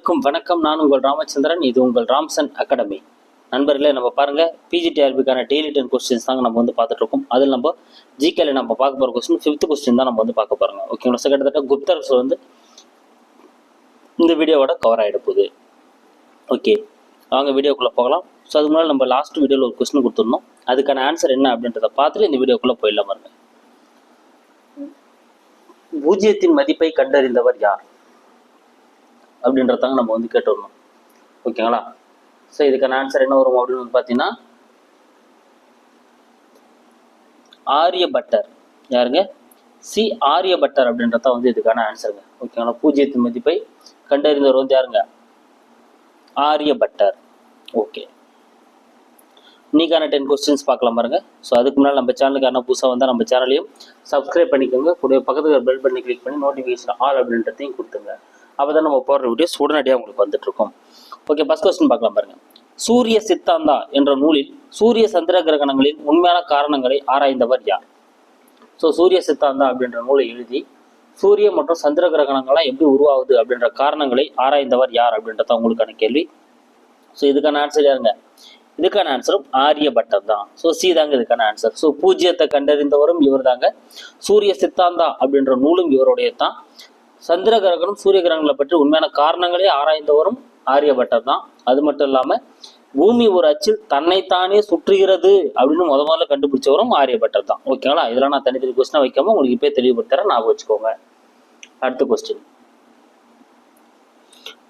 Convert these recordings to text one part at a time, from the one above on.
அனைவருக்கும் வணக்கம். நான் உங்கள் ராமச்சந்திரன். இது உங்கள் ராம்சன் அகாடமி. நண்பர்களே, நம்ம பாருங்க, பிஜிடிஆர்பிக்கான டெய்லி 10 கொஸ்டின்ஸ் தாங்க நம்ம வந்து பார்த்துட்டு இருக்கோம். அதில் நம்ம ஜிகேல நம்ம பார்க்க போகிற கொஸ்டின் 5th கொஸ்டின் தான் நம்ம வந்து பார்க்க போறோங்க. ஓகேங்களா? கிட்டத்தட்ட குப்தர்ஸ் வந்து இந்த வீடியோவோட கவர் ஆகிட போகுது. ஓகே, அவங்க வீடியோக்குள்ளே போகலாம். ஸோ அதுக்கு முன்னாடி நம்ம லாஸ்ட் வீடியோவில் ஒரு கொஸ்டின் கொடுத்துருந்தோம். அதுக்கான ஆன்சர் என்ன அப்படின்றத பார்த்துட்டு இந்த வீடியோக்குள்ளே போயிடலாம். பாருங்க, பூஜ்ஜியத்தின் மதிப்பை கண்டறிந்தவர் யார் அப்படின்றதாங்க நம்ம வந்து கேட்டு வரணும். ஓகேங்களா? ஸோ இதுக்கான ஆன்சர் என்ன வரும் அப்படின்னு வந்து பார்த்தீங்கன்னா, ஆரியபட்டர். யாருங்க? சி ஆரியபட்டர் அப்படின்றத வந்து இதுக்கான ஆன்சருங்க. ஓகேங்களா? பூஜ்ஜியத்தின் மதிப்பை கண்டறிந்தவர் வந்து யாருங்க? ஆரியபட்டர். ஓகே, இன்னைக்கான 10 கொஸ்டின்ஸ் பார்க்கலாம் பாருங்க. ஸோ அதுக்கு முன்னால் நம்ம சேனலுக்கான புதுசாக வந்தால் நம்ம சேனலையும் சப்ஸ்கிரைப் பண்ணிக்கோங்க. கூட பக்கத்துக்கு பெல் பண்ணி கிளிக் பண்ணி நோட்டிஃபிகேஷன் ஆல் அப்படின்றதையும் கொடுத்துங்க. அப்போ தான் நம்ம போடுற வீடியோஸ் உடனடியாக உங்களுக்கு வந்துட்டு இருக்கும். ஓகே, ஃபர்ஸ்ட் கொஸ்டின் பார்க்கலாம் பாருங்க. சூரிய சித்தாந்தா என்ற நூலில் சூரிய சந்திர கிரகணங்களின் உண்மையான காரணங்களை ஆராய்ந்தவர் யார்? ஸோ சூரிய சித்தாந்தா அப்படின்ற நூலை எழுதி சூரிய மற்றும் சந்திர கிரகணங்கள்லாம் எப்படி உருவாகுது அப்படின்ற காரணங்களை ஆராய்ந்தவர் யார் அப்படின்றத உங்களுக்கான கேள்வி. ஸோ இதுக்கான ஆன்சர் யாருங்க? இதுக்கான ஆன்சரும் ஆரியபட்டர் தான். ஸோ சி தாங்க இதுக்கான ஆன்சர். ஸோ பூஜ்ஜியத்தை கண்டறிந்தவரும் இவர் தாங்க. சூரிய சித்தாந்தா அப்படின்ற நூலும் இவருடைய தான். சந்திர கிரகணம் சூரிய கிரகங்களை பற்றி உண்மையான காரணங்களே ஆராய்ந்தவரும் ஆரியபட்டர் தான். அது மட்டும் இல்லாம பூமி ஒரு அச்சில் தன்னைத்தானே சுற்றுகிறது அப்படின்னு முதல்ல கண்டுபிடிச்சவரும் ஆரியபட்டர் தான். ஓகேங்களா? இதெல்லாம் நான் தனித்தனி கொஸ்டின் வைக்காம உங்களுக்கு இப்பே தெளிவுபடுத்துறேன், ஞாபகம் வச்சுக்கோங்க. அடுத்த கொஸ்டின்,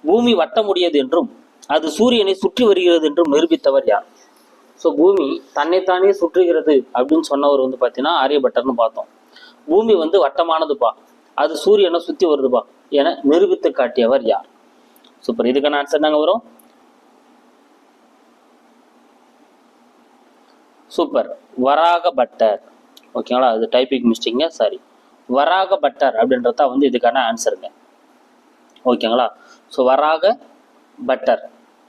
பூமி வட்டமுடையது என்றும் அது சூரியனை சுற்றி வருகிறது என்றும் நிரூபித்தவர் யார்? ஸோ பூமி தன்னைத்தானே சுற்றுகிறது அப்படின்னு சொன்னவர் வந்து பார்த்தீங்கன்னா ஆரியபட்டர்னு பார்த்தோம். பூமி வந்து வட்டமானதுப்பா, அது சூரியனை சுற்றி வருதுப்பா என நிரூபித்து காட்டியவர் யார்? சூப்பர், இதுக்கான ஆன்சர் தாங்க வரும். சூப்பர், வராகபட்டர். ஓகேங்களா? அது டைப்பிங் மிஸ்டேக்குங்க, சாரி. வராகபட்டர் அப்படின்றத வந்து இதுக்கான ஆன்சருங்க. ஓகேங்களா? ஸோ வராகபட்டர்.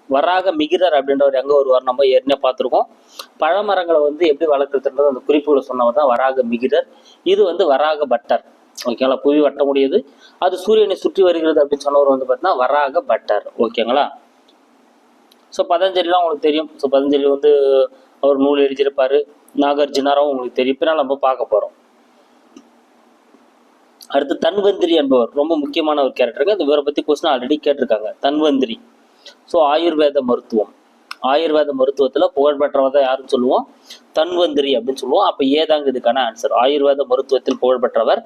வராக மிகிரர் அப்படின்றவர் எங்கே வருவார் நம்ம ஏற்கனவே பார்த்துருக்கோம். பழமரங்களை வந்து எப்படி வளர்க்குறதுன்றது அந்த குறிப்புகளை சொன்னவர் தான் வராக மிகிரர். இது வந்து வராகபட்டர். ஓகேங்களா? புவி வட்ட முடியுது, அது சூரியனை சுற்றி வருகிறது அப்படின்னு சொன்னவர் வந்து பார்த்தீங்கன்னா வராகபட்டர். ஓகேங்களா? ஸோ பதஞ்சலிலாம் உங்களுக்கு தெரியும். ஸோ பதஞ்சலி வந்து அவர் நூல் எழுதியிருப்பாரு. நாகார்ஜுனாராவும் உங்களுக்கு தெரியும். இப்போ நம்ம பார்க்க போகிறோம். அடுத்து தன்வந்திரி என்பவர் ரொம்ப முக்கியமான ஒரு கேரக்டருங்க. இந்த இவரை பற்றி கொஸ்டின் ஆல்ரெடி கேட்டிருக்காங்க. தன்வந்திரி. ஸோ ஆயுர்வேத மருத்துவம். ஆயுர்வேத மருத்துவத்தில் புகழ்பெற்றவர் தான் யாருன்னு சொல்லுவோம்? தன்வந்திரி அப்படின்னு சொல்லுவோம். அப்போ ஏதாங்க இதுக்கான ஆன்சர். ஆயுர்வேத மருத்துவத்தில் புகழ்பெற்றவர்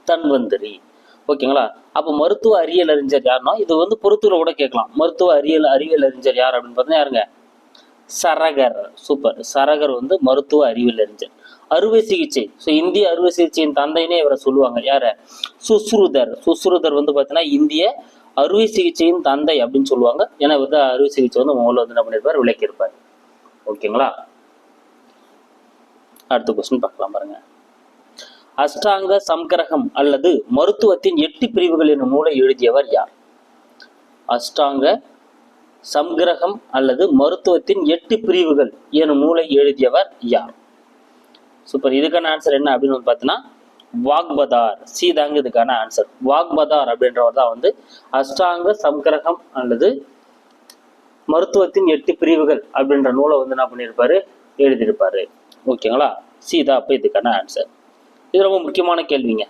தன்வந்திரி. ஓகேங்களா? அப்போ மருத்துவ அறிவியல் அறிஞர் யாருன்னா, இது வந்து பொறுத்துல கூட கேட்கலாம். மருத்துவ அறிவியல் அறிஞர் யார் அப்படின்னு பார்த்தீங்கன்னா யாருங்க? சரகர். சூப்பர், சரகர் வந்து மருத்துவ அறிவியல் அறிஞர். அறுவை சிகிச்சை. ஸோ இந்திய அறுவை சிகிச்சையின் தந்தைனே இவரை சொல்லுவாங்க. யார? சுஸ்ருதர். சுஸ்ருதர் வந்து பார்த்தீங்கன்னா இந்திய அறுவை சிகிச்சையின் தந்தை அப்படின்னு சொல்லுவாங்க. ஏன்னா வந்து அறுவை சிகிச்சை வந்து முதல்ல வந்து என்ன பண்ணியிருப்பார்? விளக்கியிருப்பார். ஓகேங்களா? அடுத்த கொஸ்டின் பார்க்கலாம் பாருங்க. அஷ்டாங்க சம்கிரகம் அல்லது மருத்துவத்தின் 8 பிரிவுகள் என்னும் நூலை எழுதியவர் யார்? அஷ்டாங்க சம்கிரகம் அல்லது மருத்துவத்தின் 8 பிரிவுகள் எனும் நூலை எழுதியவர் யார்? சூப்பர், இதுக்கான ஆன்சர் என்ன அப்படின்னு வந்து பார்த்தீங்கன்னா வாக்பதார். சி தாங்க இதுக்கான ஆன்சர். வாக்பதார் அப்படின்றவர் தான் வந்து அஷ்டாங்க சம்கிரகம் அல்லது மருத்துவத்தின் 8 பிரிவுகள் அப்படின்ற நூலை வந்து என்ன பண்ணியிருப்பாரு? எழுதியிருப்பாரு. ஓகேங்களா? சி தான் அப்போ இதுக்கான ஆன்சர். இது ரொம்ப முக்கியமான கேள்விங்க.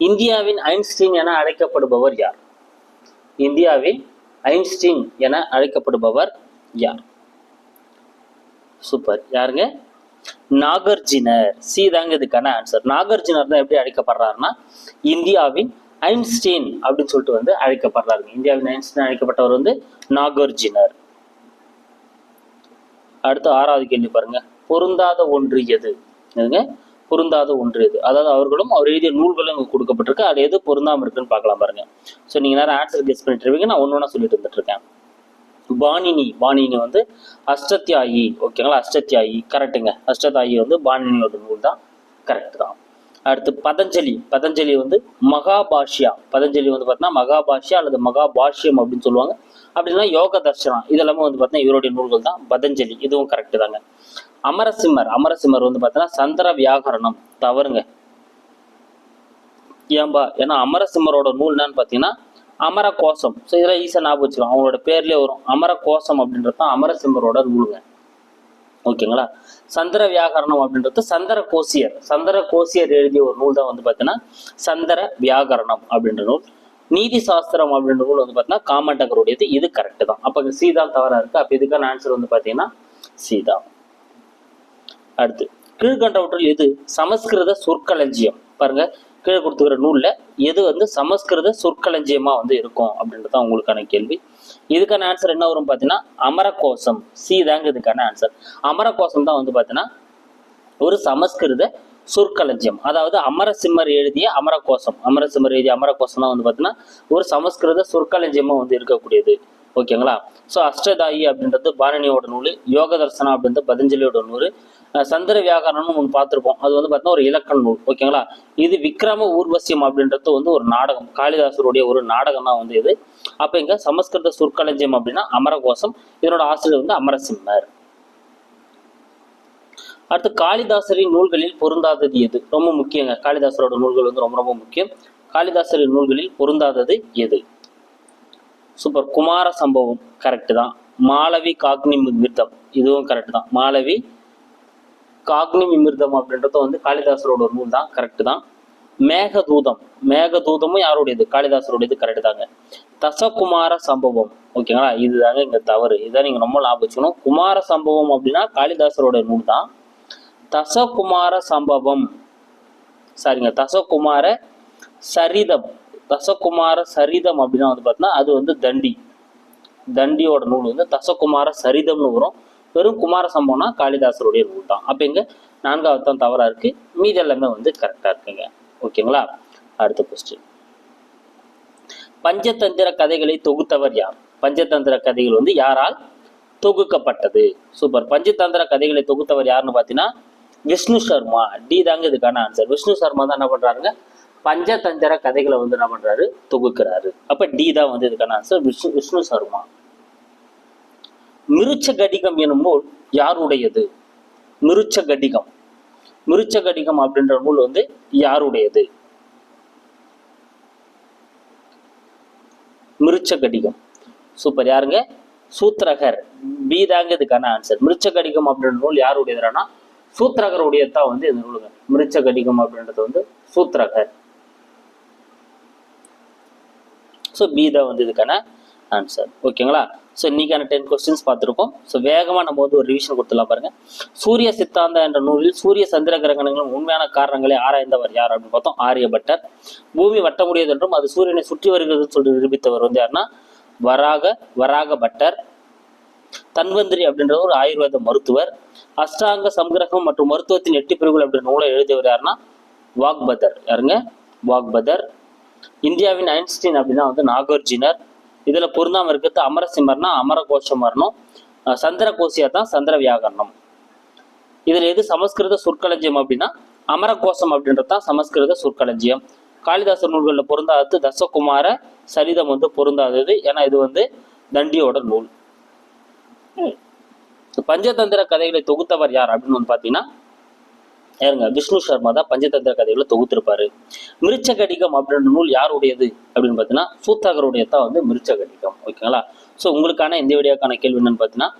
இந்தியாவின் ஐன்ஸ்டீன் என அழைக்கப்படுபவர் யார்? இந்தியாவின் ஐன்ஸ்டீன் என அழைக்கப்படுபவர் யார்? சூப்பர், யாருங்க? நாகார்ஜுனர். சி தாங்க இதுக்கான ஆன்சர். நாகார்ஜுனர் தான் எப்படி அழைக்கப்படுறாருன்னா இந்தியாவின் ஐன்ஸ்டீன் அப்படின்னு சொல்லிட்டு வந்து அழைக்கப்படுறாரு. இந்தியாவின் ஐன்ஸ்டீன் அழைக்கப்பட்டவர் வந்து நாகார்ஜுனர். அடுத்து 6வது கேள்வி பாருங்க. பொருந்தாத ஒன்று எது? எதுங்க? பொருந்தாத ஒன்று எது? அதாவது அவர்களும் அவர் எழுதிய நூல்களும் இங்கே கொடுக்கப்பட்டிருக்கு. அது எது பொருந்தாமல் இருக்குன்னு பார்க்கலாம் பாருங்க. ஸோ நீங்க நேரம் ஆன்சர் கெஸ் பண்ணிட்டு இருப்பீங்க. நான் ஒன்று சொல்லிட்டு வந்துட்டு இருக்கேன். பாணினி. பாணினி வந்து அஷ்டத்யாயி. ஓகேங்களா? அஷ்டத்யாயி கரெக்டுங்க. அஷ்டத்யாயி வந்து பாணினியோட நூல் தான், கரெக்ட் தான். அடுத்து பதஞ்சலி. பதஞ்சலி வந்து மகாபாஷ்யா. பதஞ்சலி வந்து பார்த்தீங்கன்னா மகாபாஷ்யா அல்லது மகாபாஷ்யம் அப்படின்னு சொல்லுவாங்க. அப்படின்னா யோக தர்ஷனம் இதெல்லாமே வந்து பார்த்தீங்கன்னா இவருடைய நூல்கள் தான். பதஞ்சலி இதுவும் கரெக்டு தாங்க. அமரசிம்மர். அமரசிம்மர் வந்து பார்த்தீங்கன்னா சந்திர வியாகரணம். தவறுங்க. ஏன்பா? ஏன்னா அமரசிம்மரோட நூல் என்னன்னு பார்த்தீங்கன்னா அமர கோஷம். ஸோ இதெல்லாம் ஈஸியாக ஞாபகம் வச்சுக்கலாம், அவங்களோட பேர்லேயே வரும். அமர கோஷம் அப்படின்றது தான் அமரசிம்மரோட நூலுங்க. ஓகேங்களா. சந்திர வியாகரணம் அப்படின்றது சந்திர கோசியர் எழுதிய ஒரு நூல் தான் வந்து பார்த்தீங்கன்னா சந்திர வியாகரணம் அப்படின்ற நூல். நீதி சாஸ்திரம் அப்படின்ற நூல் வந்து பார்த்தீங்கன்னா காமண்டகருடையது. இது கரெக்ட் தான். அப்போ சீதா தவறா இருக்கு. அப்போ இதுக்கான ஆன்சர் வந்து பார்த்தீங்கன்னா சீதா. அடுத்து, கீழ்கண்டவற்றில் எது சமஸ்கிருத சொற்களஞ்சியம்? பாருங்க, கீழே கொடுத்துக்கிற நூல்ல எது வந்து சமஸ்கிருத சொற்களஞ்சியமா வந்து இருக்கும் அப்படின்றது தான் உங்களுக்கான கேள்வி. இதுக்கான ஆன்சர் என்ன வரும் பார்த்தீங்கன்னா அமரகோசம். சி தாங்க இதுக்கான ஆன்சர். அமரகோசம் தான் வந்து பார்த்தீங்கன்னா ஒரு சமஸ்கிருத சொற்களஞ்சியம். அதாவது அமரசிம்மர் எழுதிய அமரகோசம் தான் வந்து பார்த்தீங்கன்னா ஒரு சமஸ்கிருத சொற்களஞ்சியமா வந்து இருக்கக்கூடியது. ஓகேங்களா. ஸோ அஷ்டதாயி அப்படின்றது பாரணியோட நூல், யோக தர்சனம் அப்படின்றது பதஞ்சலியோட நூல், சந்திர வியாகரணம்னு ஒன்று பார்த்துருப்போம், அது வந்து பார்த்தீங்கன்னா ஒரு இலக்கண நூல். ஓகேங்களா. இது விக்ரம ஊர்வசியம் அப்படின்றது வந்து ஒரு நாடகம், காளிதாசருடைய ஒரு நாடகம் தான் வந்து இது. அப்போ இங்க சமஸ்கிருத சொற்களஞ்சியம் அப்படின்னா அமரகோசம், இதனோட ஆசிரியர் வந்து அமரசிம்மர். அடுத்து, காளிதாசரின் நூல்களில் பொருந்தாதது எது? ரொம்ப முக்கியங்க, காளிதாசரோட நூல்கள் வந்து ரொம்ப ரொம்ப முக்கியம். காளிதாசரின் நூல்களில் பொருந்தாதது எது? சூப்பர். குமார சம்பவம் கரெக்ட் தான். மாளவி காக்னி மிர்தம் இதுவும் கரெக்ட் தான். மாளவி காக்னி மிர்தம் அப்படின்றது வந்து காளிதாசரோட ஒரு நூல் தான், கரெக்ட் தான். மேகதூதமும் யாருடையது? காளிதாசருடையது, கரெக்ட் தாங்க. தசகுமார சம்பவம், ஓகேங்களா, இதுதாங்க இங்க தவறு. இதான் நீங்க ரொம்ப ஞாபகம் வச்சுக்கணும். குமார சம்பவம் அப்படின்னா காளிதாசரோட நூல் தான். தசகுமார சம்பவம் சாரிங்க, தசகுமார சரிதம் அப்படின்னா வந்து பார்த்தீங்கன்னா அது வந்து தண்டியோட நூல் வந்து தசகுமார சரிதம்னு வரும். வெறும் குமார சம்பவம்னா காளிதாசருடைய நூல் தான். அப்போ இங்க 4வது தான் தவறா இருக்கு, மீதி எல்லாமே வந்து கரெக்டா இருக்குங்க. ஓகேங்களா. அடுத்த கொஸ்டின், பஞ்சதந்திர கதைகளை தொகுத்தவர் யார்? பஞ்சதந்திர கதைகள் வந்து யாரால் தொகுக்கப்பட்டது? சூப்பர். பஞ்சதந்திர கதைகளை தொகுத்தவர் யாருன்னு பார்த்தீங்கன்னா விஷ்ணு சர்மா. டி தாங்க இதுக்கான ஆன்சர். விஷ்ணு சர்மா தான் என்ன பண்றாருங்க, பஞ்சதந்திர கதைகளை வந்து என்ன பண்றாரு, தொகுக்கிறாரு. அப்ப டி தான் வந்து இதுக்கான ஆன்சர், விஷ்ணு சர்மா. மிருச்சகடிகம் எனும் நூல் யாருடையது? மிருச்சகடிகம் அப்படின்ற நூல் வந்து யாருடையது? மிருச்சகடிகம் சூப்பர். யாருங்க? சூத்திரகர். பி தாங்க இதுக்கான ஆன்சர். மிருச்சகடிகம் அப்படின்ற நூல் யாருடையதுனா சூத்திரகருடையதான் வந்து இந்த நூலுங்க. மிருச்சகடிகம் அப்படின்றது வந்து சூத்திரகர். ஸோ பி தான் வந்து இதுக்கான ஆன்சர். ஓகேங்களா. ஸோ இன்னைக்கான 10 கொஸ்டின்ஸ் பார்த்துருக்கோம். ஸோ வேகமாக நம்ம வந்து ஒரு ரிவிஷன் கொடுத்துலாம் பாருங்க. சூரிய சித்தாந்த என்ற நூலில் சூரிய சந்திர கிரகணங்களின் உண்மையான காரணங்களை ஆராய்ந்தவர் யார் அப்படின்னு பார்த்தோம், ஆரியபட்டர். பூமி வட்டமுடியது என்றும் அது சூரியனை சுற்றி வருகிறது சொல்லி நிரூபித்தவர் வந்து யாருன்னா வராக பட்டர். தன்வந்திரி அப்படின்ற ஒரு ஆயுர்வேத மருத்துவர். அஷ்டாங்க சம்கிரகம் மற்றும் மருத்துவத்தின் 8 பிரிவுகள் அப்படின்ற நூலை எழுதியவர் யாருன்னா வாக்பதர். யாருங்க? வாக்பதர். இந்தியாவின் ஐன்ஸ்டீன் அப்படின்னா வந்து நாகார்ஜுனர். இதுல பொருந்தாம இருக்கிறது அமரசிம்மர்னா அமரகோஷம் வரணும். சந்திர கோசியா தான் சந்திர வியாகரணம். இதுல எது சமஸ்கிருத சொற்களஞ்சியம் அப்படின்னா அமரகோஷம் அப்படின்றது தான் சமஸ்கிருத சொற்களஞ்சியம். காளிதாசர் நூல்களில் பொருந்தாதது தசகுமார சரிதம் வந்து பொருந்தாதது, ஏன்னா இது வந்து தண்டியோட நூல். பஞ்சதந்திர கதைகளை தொகுத்தவர் யார் அப்படின்னு வந்து பாத்தீங்கன்னா யாருங்க? விஷ்ணு சர்மா தான் பஞ்சதந்திர கதைகளை தொகுத்திருப்பாரு. மிருச்சகடிகம் அப்படின்ற நூல் யாருடையது அப்படின்னு பார்த்தீங்கன்னா சூத்திரகருடையதான் வந்து மிருச்சகடிகம். ஓகேங்களா. ஸோ உங்களுக்கான இந்த வீடியோக்கான கேள்வி என்னன்னு பார்த்தீங்கன்னா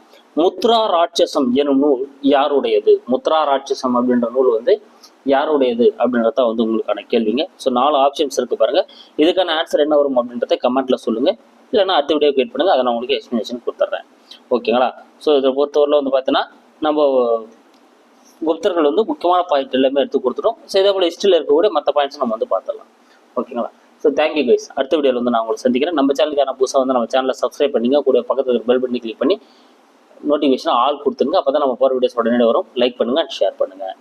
முத்ரா ராட்சசம் எனும் நூல் யாருடையது? முத்ரா ராட்சசம் அப்படின்ற நூல் வந்து யாருடையது அப்படின்றத வந்து உங்களுக்கான கேள்விங்க. ஸோ 4 ஆப்ஷன்ஸ் இருக்கு பாருங்க. இதுக்கான ஆன்சர் என்ன வரும் அப்படின்றத கமெண்ட்ல சொல்லுங்க, இல்லைன்னா அடுத்த வீடியோ வெயிட் பண்ணுங்க, அதை நான் உங்களுக்கு எக்ஸ்பிளேஷன் கொடுத்துட்றேன். ஓகேங்களா. ஸோ இதை பொறுத்தவரையில் வந்து பார்த்தீங்கன்னா நம்ம குப்தர்கள் வந்து முக்கியமான பாயிண்ட் எல்லாமே எடுத்து கொடுத்துட்டோம். ஸோ இதே போல ஹிஸ்ட்ரியில் இருக்கக்கூடிய மற்ற பாயிண்ட்ஸ் நம்ம வந்து பார்த்துடலாம். ஓகேங்களா. So thank you guys. அடுத்த வீடியோவில் வந்து நான் உங்களை சந்திக்கிறேன். நம்ம சேனலுக்கான புதுசாக வந்து நம்ம சேனலை சப்ஸ்கிரைப் பண்ணிங்க, கூட பக்கத்தில் பெல் பட்டனை கிளிக் பண்ணி நோட்டிஃபிகேஷன் ஆல் கொடுத்துருங்க. அப்போ தான் நம்ம போகிற வீடியோஸ் உடனே வரும். லைக் பண்ணுங்கள் அண்ட் ஷேர் பண்ணுங்கள்.